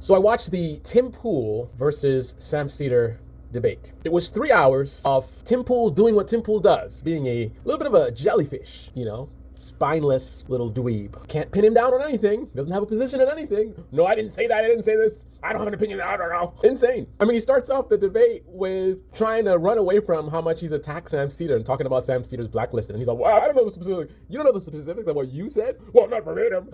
So I watched the Tim Pool versus Sam Sedar debate. It was 3 hours of Tim Pool doing what Tim Pool does, being a little bit of a jellyfish, spineless little dweeb. Can't pin him down on anything. Doesn't have a position in anything. No, I didn't say that. I didn't say this. I don't have an opinion. I don't know. Insane. I mean, he starts off the debate with trying to run away from how much he's attacked Sam Sedar and talking about Sam Sedar's blacklisted. And he's like, well, I don't know the specifics. You don't know the specifics of what you said? Well, not verbatim.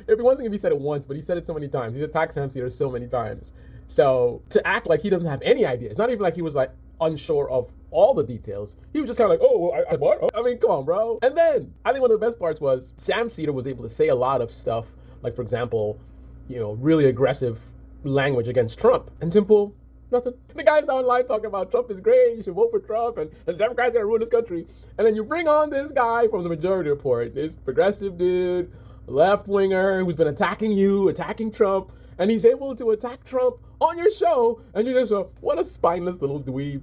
It'd be one thing if he said it once, but he said it so many times. He's attacked Sam Sedar so many times. So to act like he doesn't have any idea, it's not even like he was like unsure of all the details. He was just kind of like, oh, I what? I mean, come on, bro. And then I think one of the best parts was Sam Sedar was able to say a lot of stuff, like, for example, really aggressive language against Trump. And Tim Pool, nothing. The guy's online talking about Trump is great, you should vote for Trump, and the Democrats are gonna ruin this country. And then you bring on this guy from the Majority Report, this progressive dude, left-winger, who's been attacking you, attacking Trump, and he's able to attack Trump on your show, and you just go, what a spineless little dweeb.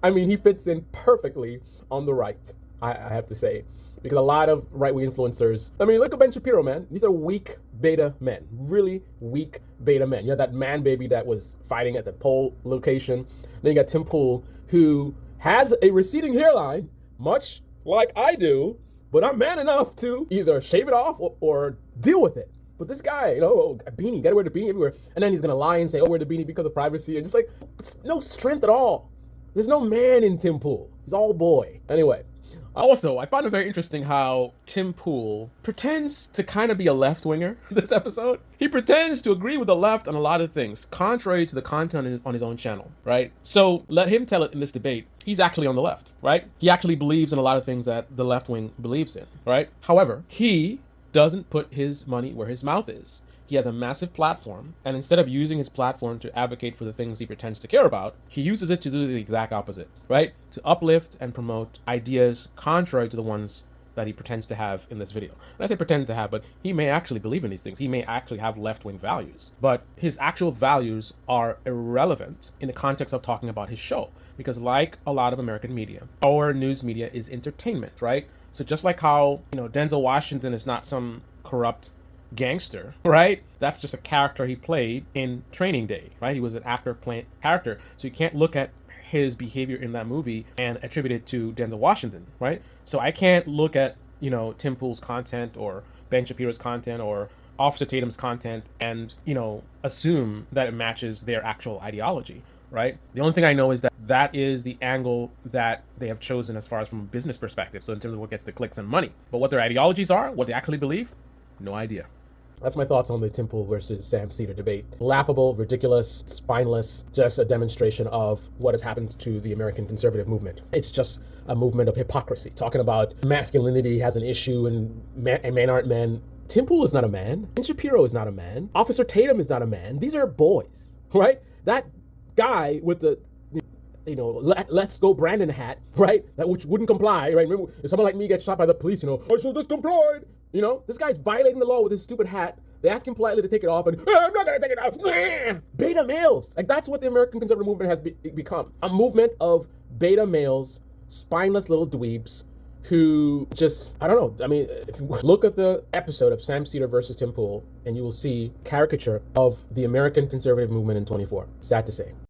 I mean, he fits in perfectly on the right, I have to say, because a lot of right-wing influencers, I mean, look at Ben Shapiro, man. These are weak beta men, really weak beta men. You have that man baby that was fighting at the poll location. Then you got Tim Pool, who has a receding hairline, much like I do, but I'm man enough to either shave it off or deal with it. But this guy, a beanie, gotta wear the beanie everywhere. And then he's gonna lie and say, wear the beanie because of privacy. And just like, no strength at all. There's no man in Tim Pool. He's all boy. Anyway, also, I find it very interesting how Tim Pool pretends to kind of be a left-winger this episode. He pretends to agree with the left on a lot of things, contrary to the content on his own channel, right? So let him tell it in this debate. He's actually on the left, right? He actually believes in a lot of things that the left wing believes in, right? However, he doesn't put his money where his mouth is. He has a massive platform, and instead of using his platform to advocate for the things he pretends to care about, he uses it to do the exact opposite, right? To uplift and promote ideas contrary to the ones that he pretends to have in this video. And I say pretend to have, but he may actually believe in these things. He may actually have left-wing values, but his actual values are irrelevant in the context of talking about his show. Because like a lot of American media, our news media is entertainment, right? So just like how, Denzel Washington is not some corrupt gangster, right? That's just a character he played in Training Day, right? He was an actor playing character. So you can't look at his behavior in that movie and attribute it to Denzel Washington, right? So I can't look at, Tim Pool's content or Ben Shapiro's content or Officer Tatum's content and, assume that it matches their actual ideology, right? The only thing I know is that that is the angle that they have chosen as far as from a business perspective. So in terms of what gets the clicks and money, but what their ideologies are, what they actually believe, no idea. That's my thoughts on the Tim Pool versus Sam Sedar debate. Laughable, ridiculous, spineless, just a demonstration of what has happened to the American conservative movement. It's just a movement of hypocrisy, talking about masculinity has an issue and men aren't men. Tim Pool is not a man. Ben Shapiro is not a man. Officer Tatum is not a man. These are boys, right? That guy with the let's go Brandon hat, right? That which wouldn't comply, right? Remember, if someone like me gets shot by the police, I should just complied. This guy's violating the law with his stupid hat. They ask him politely to take it off, and I'm not gonna take it off. Beta males, like that's what the American conservative movement has become. A movement of beta males, spineless little dweebs who just, I don't know. I mean, if you look at the episode of Sam Sedar versus Tim Pool, and you will see caricature of the American conservative movement in 24. Sad to say.